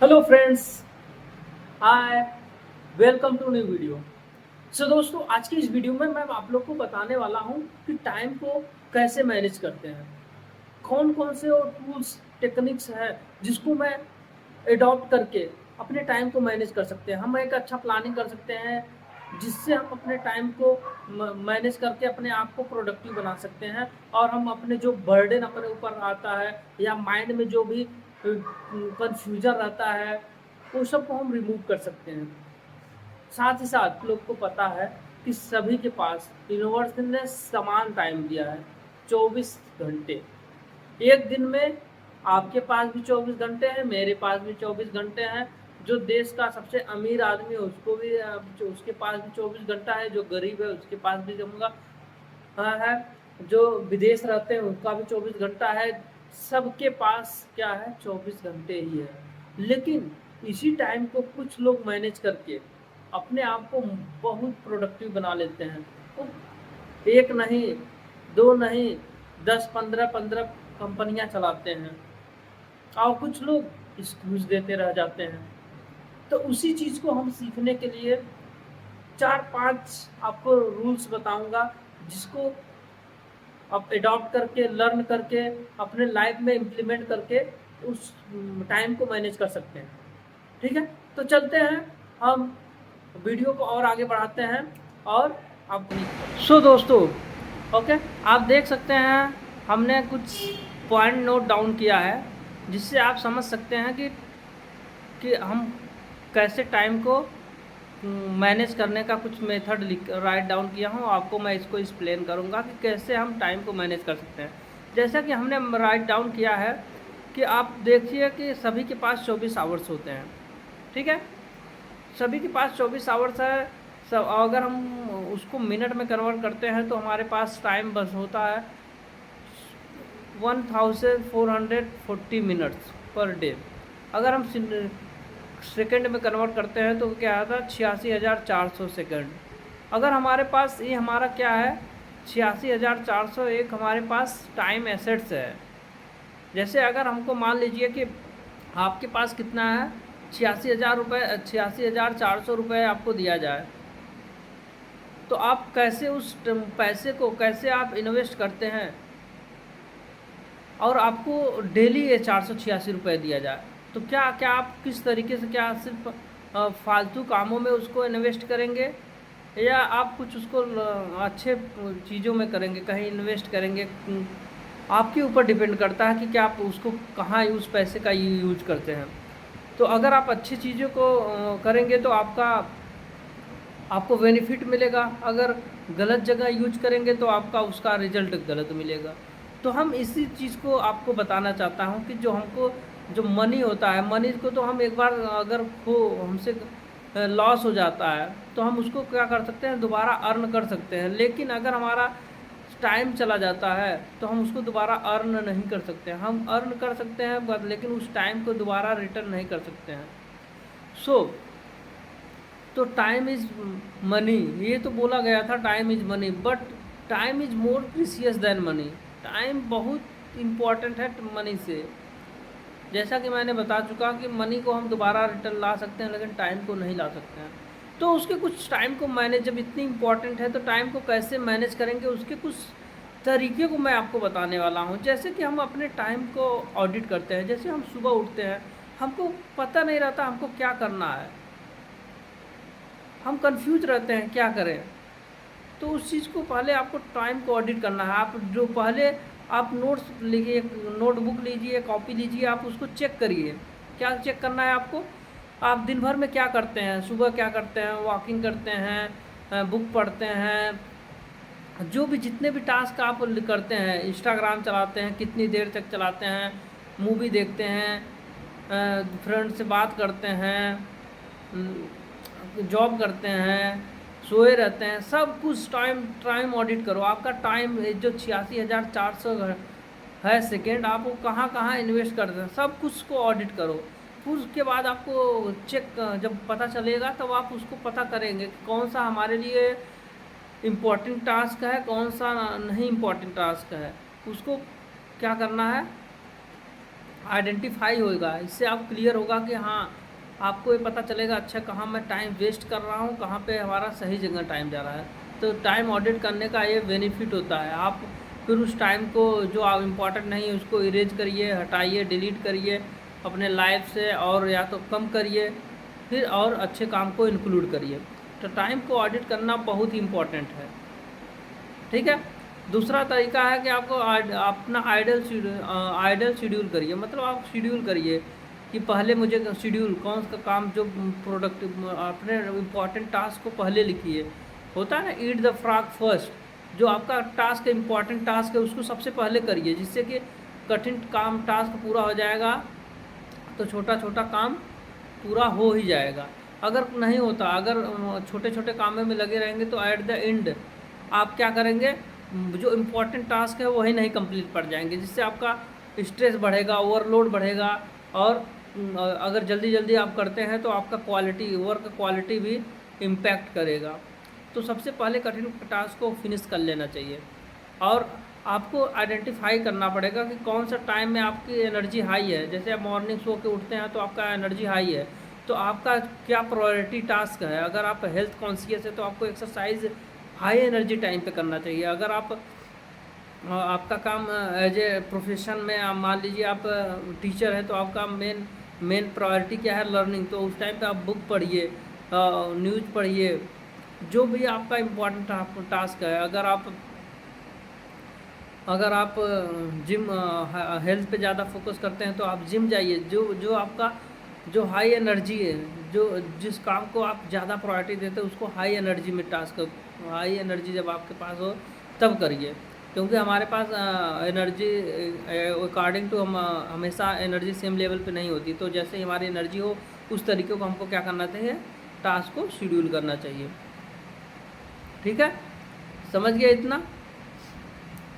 Hello friends, hi, welcome to new video. दोस्तों, आज की इस वीडियो में मैं आप लोग को बताने वाला हूं कि टाइम को कैसे मैनेज करते हैं। कौन कौन से और टूल्स टेक्निक्स हैं जिसको मैं एडॉप्ट करके अपने टाइम को मैनेज कर सकते हैं। हम एक अच्छा प्लानिंग कर सकते हैं जिससे हम अपने टाइम को मैनेज करके अपने आप को प्रोडक्टिव बना सकते हैं, और हम अपने जो बर्डन अपने ऊपर आता है या माइंड में जो भी कंफ्यूजन रहता है वो सबको हम रिमूव कर सकते हैं। साथ ही साथ लोग को पता है कि सभी के पास यूनिवर्स ने समान टाइम दिया है, 24 घंटे। एक दिन में आपके पास भी 24 घंटे हैं, मेरे पास भी 24 घंटे हैं। जो देश का सबसे अमीर आदमी है उसको भी जो उसके पास भी 24 घंटा है, जो गरीब है उसके पास भी जमूंगा हाँ है, जो विदेश रहते हैं उनका भी 24 घंटा है। सबके पास क्या है, 24 घंटे ही है। लेकिन इसी टाइम को कुछ लोग मैनेज करके अपने आप को बहुत प्रोडक्टिव बना लेते हैं। तो एक नहीं, दो नहीं, 10 15 कंपनियां चलाते हैं, और कुछ लोग एक्सक्यूज देते रह जाते हैं। तो उसी चीज़ को हम सीखने के लिए 4 5 आपको रूल्स बताऊंगा, जिसको आप एडॉप्ट करके, लर्न करके, अपने लाइफ में इम्प्लीमेंट करके उस टाइम को मैनेज कर सकते हैं। ठीक है, तो चलते हैं हम वीडियो को और आगे बढ़ाते हैं। और आप दोस्तों, ओके, आप देख सकते हैं हमने कुछ पॉइंट नोट डाउन किया है जिससे आप समझ सकते हैं कि हम कैसे टाइम को मैनेज करने का कुछ मेथड राइट डाउन किया हूँ। आपको मैं इसको एक्सप्लेन करूँगा कि कैसे हम टाइम को मैनेज कर सकते हैं। जैसा कि हमने राइट डाउन किया है कि आप देखिए कि सभी के पास 24 आवर्स होते हैं। ठीक है, सभी के पास 24 आवर्स है। सब अगर हम उसको मिनट में कन्वर्ट करते हैं तो हमारे पास टाइम बस होता है 1440 मिनट्स पर डे। अगर हम सेकंड में कन्वर्ट करते हैं तो क्या आता है, 86,400 सेकंड। अगर हमारे पास ये हमारा क्या है, 86,401 हमारे पास टाइम एसेट्स है। जैसे अगर हमको मान लीजिए कि आपके पास कितना है, 86,000 रुपये, 86,400 रुपये आपको दिया जाए, तो आप कैसे उस पैसे को कैसे आप इन्वेस्ट करते हैं, और आपको डेली ये 486 रुपये दिया जाए, तो क्या क्या आप किस तरीके से, क्या सिर्फ फालतू कामों में उसको इन्वेस्ट करेंगे, या आप कुछ उसको अच्छे चीज़ों में करेंगे, कहीं इन्वेस्ट करेंगे। आपके ऊपर डिपेंड करता है कि क्या आप उसको कहाँ उस पैसे का यूज करते हैं। तो अगर आप अच्छी चीज़ों को करेंगे तो आपको बेनिफिट मिलेगा। अगर गलत जगह यूज करेंगे तो आपका उसका रिजल्ट गलत मिलेगा। तो हम इसी चीज़ को आपको बताना चाहता हूँ कि जो मनी होता है, मनी को तो हम एक बार अगर हमसे लॉस हो जाता है तो हम उसको क्या कर सकते हैं, दोबारा अर्न कर सकते हैं। लेकिन अगर हमारा टाइम चला जाता है तो हम उसको दोबारा अर्न नहीं कर सकते हैं। हम अर्न कर सकते हैं बट लेकिन उस टाइम को दोबारा रिटर्न नहीं कर सकते हैं। सो तो टाइम इज़ मनी, ये तो बोला गया था time is money, but time is more precious than money. Time बहुत इम्पॉर्टेंट है मनी से। जैसा कि मैंने बता चुका कि मनी को हम दोबारा रिटर्न ला सकते हैं लेकिन टाइम को नहीं ला सकते हैं। तो उसके कुछ टाइम को मैनेज, जब इतनी इम्पॉर्टेंट है तो टाइम को कैसे मैनेज करेंगे, उसके कुछ तरीके को मैं आपको बताने वाला हूँ। जैसे कि हम अपने टाइम को ऑडिट करते हैं। जैसे हम सुबह उठते हैं, हमको पता नहीं रहता हमको क्या करना है, हम कंफ्यूज रहते हैं क्या करें। तो उस चीज़ को पहले आपको टाइम को ऑडिट करना है। आप जो पहले आप नोट्स लीजिए, नोटबुक लीजिए, कॉपी लीजिए, आप उसको चेक करिए। क्या चेक करना है आपको, आप दिन भर में क्या करते हैं, सुबह क्या करते हैं, वॉकिंग करते हैं, बुक पढ़ते हैं, जो भी जितने भी टास्क आप करते हैं, इंस्टाग्राम चलाते हैं, कितनी देर तक चलाते हैं, मूवी देखते हैं, फ्रेंड से बात करते हैं, जॉब करते हैं, सोए रहते हैं, सब कुछ टाइम टाइम ऑडिट करो। आपका टाइम जो 86,400 है सेकेंड, आप वो कहाँ कहाँ इन्वेस्ट करते हैं, सब कुछ को ऑडिट करो। फिर उसके बाद आपको चेक, जब पता चलेगा तब आप उसको पता करेंगे कि कौन सा हमारे लिए इम्पोर्टेंट टास्क है, कौन सा नहीं इम्पोर्टेंट टास्क है। उसको क्या करना है, आइडेंटिफाई होगा। इससे आप क्लियर होगा कि हाँ, आपको ये पता चलेगा अच्छा कहाँ मैं टाइम वेस्ट कर रहा हूँ, कहाँ पे हमारा सही जगह टाइम जा रहा है। तो टाइम ऑडिट करने का ये बेनिफिट होता है। आप फिर उस टाइम को जो आप इम्पोर्टेंट नहीं है उसको इरेज करिए, हटाइए, डिलीट करिए अपने लाइफ से, और या तो कम करिए फिर और अच्छे काम को इंक्लूड करिए। तो टाइम को ऑडिट करना बहुत ही इम्पोर्टेंट है। ठीक है। दूसरा तरीका है कि आपको अपना आइडल शेड्यूल करिए। मतलब आप शेड्यूल करिए कि पहले मुझे शेड्यूल कौन सा काम जो प्रोडक्टिव अपने इम्पॉर्टेंट टास्क को पहले लिखिए। होता है ना, ईट द फ्रॉग फर्स्ट। जो आपका टास्क इम्पॉर्टेंट टास्क है उसको सबसे पहले करिए, जिससे कि कठिन काम टास्क पूरा हो जाएगा तो छोटा छोटा काम पूरा हो ही जाएगा। अगर नहीं होता, अगर छोटे छोटे कामों में लगे रहेंगे तो एट द एंड आप क्या करेंगे, जो इम्पोर्टेंट टास्क है वही नहीं कंप्लीट पड़ जाएंगे, जिससे आपका स्ट्रेस बढ़ेगा, ओवरलोड बढ़ेगा। और अगर जल्दी जल्दी आप करते हैं तो आपका वर्क क्वालिटी भी इम्पैक्ट करेगा। तो सबसे पहले कठिन टास्क को फिनिश कर लेना चाहिए। और आपको आइडेंटिफाई करना पड़ेगा कि कौन सा टाइम में आपकी एनर्जी हाई है। जैसे आप मॉर्निंग सो के उठते हैं तो आपका एनर्जी हाई है, तो आपका क्या प्रायोरिटी टास्क है। अगर आप हेल्थ कॉन्शियस है तो आपको एक्सरसाइज हाई एनर्जी टाइम पे करना चाहिए। अगर आपका काम एज ए प्रोफेशन में आप मान लीजिए आप टीचर हैं तो आपका मेन प्रायोरिटी क्या है, लर्निंग। तो उस टाइम पे आप बुक पढ़िए, न्यूज़ पढ़िए, जो भी आपका इम्पोर्टेंट टास्क है। अगर आप जिम हेल्थ पे ज़्यादा फोकस करते हैं तो आप जिम जाइए। जो आपका जो हाई एनर्जी है, जिस काम को आप ज़्यादा प्रायोरिटी देते हैं उसको हाई एनर्जी में हाई एनर्जी जब आपके पास हो तब करिए। क्योंकि हमारे पास एनर्जी अकॉर्डिंग टू हम हमेशा एनर्जी सेम लेवल पे नहीं होती। तो जैसे हमारी एनर्जी हो उस तरीके को हमको क्या करना चाहिए, टास्क को शेड्यूल करना चाहिए। ठीक है, समझ गया इतना।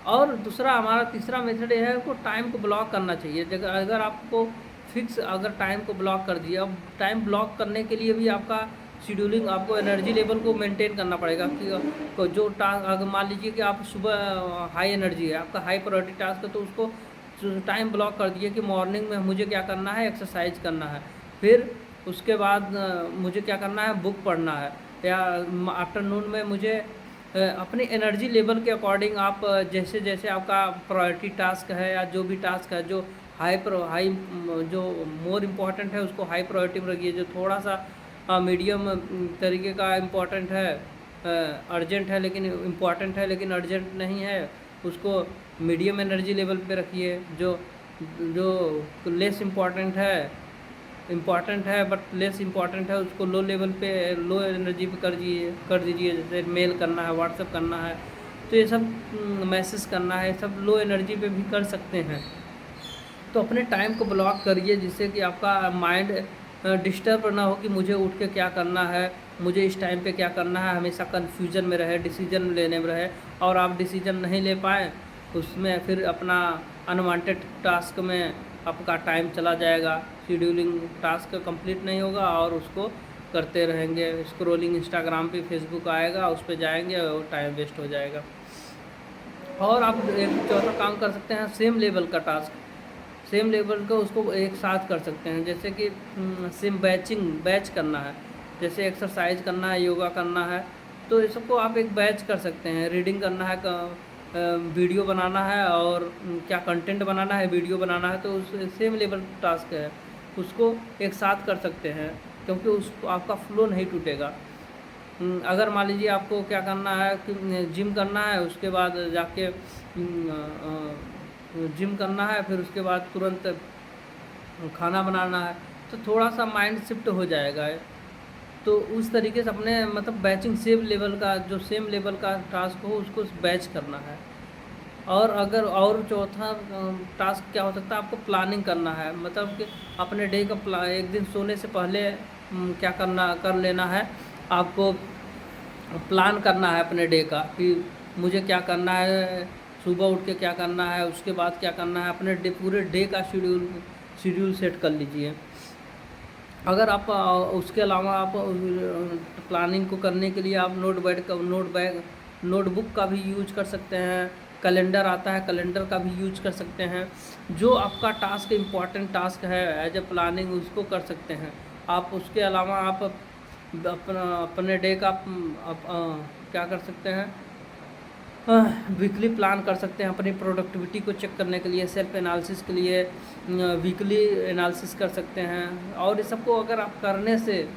और दूसरा हमारा तीसरा मेथड ये है को टाइम को ब्लॉक करना चाहिए। अगर आपको फिक्स अगर टाइम को ब्लॉक कर दिया, अब टाइम ब्लॉक करने के लिए भी आपका शेड्यूलिंग, आपको एनर्जी लेवल को मेंटेन करना पड़ेगा कि जो टास्क, अगर मान लीजिए कि आप सुबह हाई एनर्जी है, आपका हाई प्रायोरिटी टास्क है, तो उसको टाइम ब्लॉक कर दिए कि मॉर्निंग में मुझे क्या करना है, एक्सरसाइज करना है। फिर उसके बाद मुझे क्या करना है, बुक पढ़ना है। या आफ्टरनून में मुझे अपनी एनर्जी लेवल के अकॉर्डिंग आप जैसे जैसे आपका प्रायोरिटी टास्क है या जो भी टास्क है जो हाई जो मोर इम्पॉर्टेंट है उसको हाई प्रायोरिटी में रखिए। जो थोड़ा सा मीडियम तरीके का इम्पॉर्टेंट है, अर्जेंट है लेकिन इम्पॉर्टेंट है लेकिन अर्जेंट नहीं है, उसको मीडियम एनर्जी लेवल पे रखिए। जो जो लेस इम्पॉर्टेंट है बट लेस इम्पॉर्टेंट है उसको लो लेवल पे, लो एनर्जी पे कर दीजिए। जैसे मेल करना है, व्हाट्सएप करना है, तो ये सब मैसेज करना है, सब लो एनर्जी पे भी कर सकते हैं। तो अपने टाइम को ब्लॉक करिए जिससे कि आपका माइंड डिस्टर्ब ना हो कि मुझे उठ के क्या करना है, मुझे इस टाइम पे क्या करना है। हमेशा कन्फ्यूजन में रहे, डिसीजन लेने में रहे, और आप डिसीजन नहीं ले पाए उसमें फिर अपना अनवांटेड टास्क में आपका टाइम चला जाएगा, शेड्यूलिंग टास्क कंप्लीट नहीं होगा और उसको करते रहेंगे। स्क्रॉलिंग इंस्टाग्राम पे, फेसबुक आएगा, उस पर जाएंगे और टाइम वेस्ट हो जाएगा। और आप एक चौथा काम कर सकते हैं, सेम लेवल का टास्क, सेम लेवल का उसको एक साथ कर सकते हैं। जैसे कि सेम बैच करना है, जैसे एक्सरसाइज करना है, योगा करना है, तो ये सबको आप एक बैच कर सकते हैं। रीडिंग करना है, वीडियो बनाना है, और क्या कंटेंट बनाना है, वीडियो बनाना है, तो उस सेम लेवल टास्क है, उसको एक साथ कर सकते हैं क्योंकि उसको आपका फ्लो नहीं टूटेगा। अगर मान लीजिए आपको क्या करना है कि जिम करना है, उसके बाद जाके जिम करना है, फिर उसके बाद तुरंत खाना बनाना है, तो थोड़ा सा माइंड शिफ्ट हो जाएगा। तो उस तरीके से अपने मतलब बैचिंग सेम लेवल का, जो सेम लेवल का टास्क हो उसको बैच करना है। और अगर और चौथा टास्क क्या हो सकता है, आपको प्लानिंग करना है। मतलब कि अपने डे का एक दिन सोने से पहले क्या कर लेना है, आपको प्लान करना है अपने डे का कि मुझे क्या करना है, सुबह उठ के क्या करना है, उसके बाद क्या करना है। अपने पूरे डे का शेड्यूल सेट कर लीजिए। अगर आप उसके अलावा आप प्लानिंग को करने के लिए आप नोटबुक का भी यूज कर सकते हैं। कैलेंडर आता है, कैलेंडर का भी यूज कर सकते हैं। जो आपका टास्क इम्पॉर्टेंट टास्क है एज ए प्लानिंग उसको कर सकते हैं आप। उसके अलावा आप अपने डे का क्या कर सकते हैं, वीकली प्लान कर सकते हैं अपनी प्रोडक्टिविटी को चेक करने के लिए, सेल्फ एनालिसिस के लिए वीकली एनालिसिस कर सकते हैं। और इस सबको अगर आप करने से,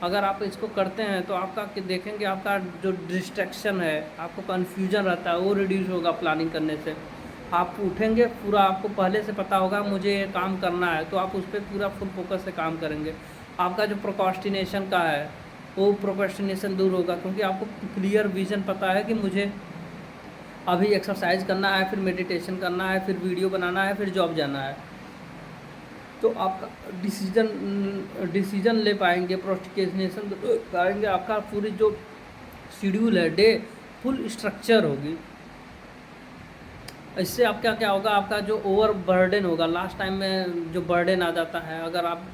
अगर आप इसको करते हैं तो आपका देखेंगे आपका जो डिस्ट्रैक्शन है, आपको कन्फ्यूजन रहता है, वो रिड्यूस होगा प्लानिंग करने से। आप उठेंगे पूरा, आपको पहले से पता होगा मुझे ये काम करना है, तो आप उस पर पूरा फुल फोकस से काम करेंगे। आपका जो प्रोक्रास्टिनेशन का है वो प्रोक्रास्टिनेशन दूर होगा, क्योंकि आपको क्लियर विजन पता है कि मुझे अभी एक्सरसाइज करना है, फिर मेडिटेशन करना है, फिर वीडियो बनाना है, फिर जॉब जाना है। तो आपका डिसीजन ले पाएंगे, प्रोक्रास्टिनेशन पाएंगे। आपका पूरी जो शेड्यूल है, डे फुल स्ट्रक्चर होगी। इससे आप क्या होगा, आपका जो ओवर बर्डन होगा, लास्ट टाइम में जो बर्डन आ जाता है, अगर आप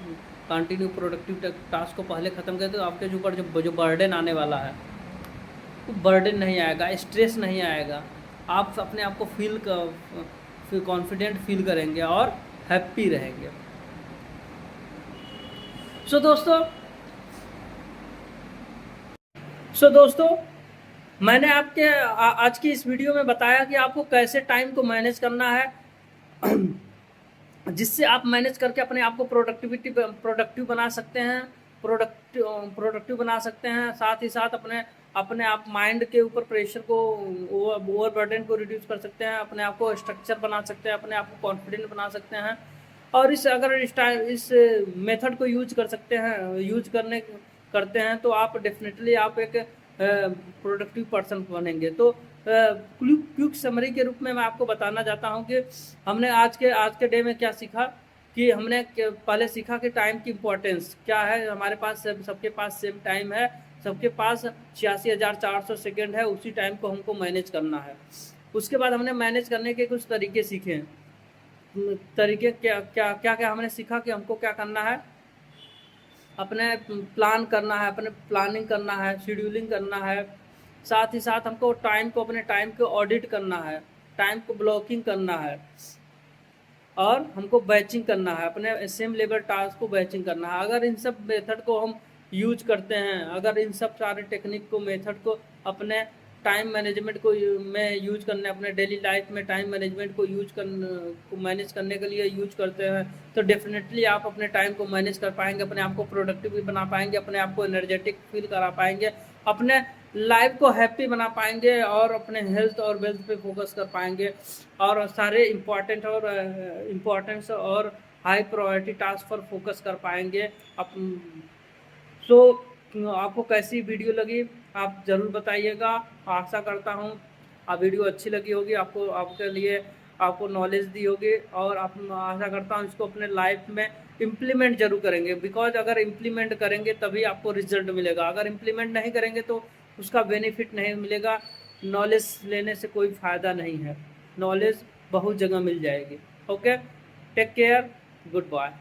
कंटिन्यू प्रोडक्टिव टास्क को पहले ख़त्म करें तो आपके ऊपर जो बर्डन आने वाला है वो बर्डन नहीं आएगा, स्ट्रेस नहीं आएगा। आप अपने आप को फील कॉन्फिडेंट फील करेंगे और हैप्पी रहेंगे। सो दोस्तों मैंने आपके आज की इस वीडियो में बताया कि आपको कैसे टाइम को मैनेज करना है, जिससे आप मैनेज करके अपने आप को प्रोडक्टिव बना सकते हैं, प्रोडक्टिव बना सकते हैं। साथ ही साथ अपने आप माइंड के ऊपर प्रेशर को, ओवर बर्डन को रिड्यूस कर सकते हैं, अपने आप को स्ट्रक्चर बना सकते हैं, अपने आप को कॉन्फिडेंट बना सकते हैं। और इस मेथड को यूज करते हैं तो आप डेफिनेटली आप एक प्रोडक्टिव पर्सन बनेंगे। तो क्विक समरी के रूप में मैं आपको बताना चाहता हूं कि हमने आज के डे में क्या सीखा, कि हमने पहले सीखा कि टाइम की इम्पोर्टेंस क्या है। हमारे पास सबके पास सेम टाइम है, सबके पास 86,400 सेकेंड है, उसी टाइम को हमको मैनेज करना है। उसके बाद हमने मैनेज करने के कुछ तरीके सीखे। तरीके क्या क्या क्या क्या हमने सीखा कि हमको क्या करना है, अपने प्लान करना है, अपने प्लानिंग करना है, शेड्यूलिंग करना है। साथ ही साथ हमको अपने टाइम को ऑडिट करना है, टाइम को ब्लॉकिंग करना है, और हमको बैचिंग करना है, अपने सेम लेवल टास्क को बैचिंग करना है। अगर इन सब मेथड को हम यूज करते हैं, अगर इन सब सारे टेक्निक को, मेथड को अपने टाइम मैनेजमेंट को में यूज करने, अपने डेली लाइफ में टाइम मैनेजमेंट को मैनेज करने के लिए यूज करते हैं, तो डेफिनेटली आप अपने टाइम को मैनेज कर पाएंगे, अपने आप को प्रोडक्टिव भी बना पाएंगे, अपने आप को एनर्जेटिक फील करा पाएंगे, अपने लाइफ को हैप्पी बना पाएंगे, और अपने हेल्थ और वेल्थ पे फोकस कर पाएंगे, और सारे इम्पोर्टेंस और हाई प्रायोरिटी टास्क पर फोकस कर पाएंगे। सो आपको कैसी वीडियो लगी आप ज़रूर बताइएगा। आशा करता हूँ आप वीडियो अच्छी लगी होगी, आपके लिए आपको नॉलेज दी होगी, और आशा करता हूँ इसको अपने लाइफ में इम्प्लीमेंट जरूर करेंगे। बिकॉज अगर इम्प्लीमेंट करेंगे तभी आपको रिजल्ट मिलेगा, अगर इम्प्लीमेंट नहीं करेंगे तो उसका बेनिफिट नहीं मिलेगा। नॉलेज लेने से कोई फ़ायदा नहीं है, नॉलेज बहुत जगह मिल जाएगी। Okay, take care, good bye.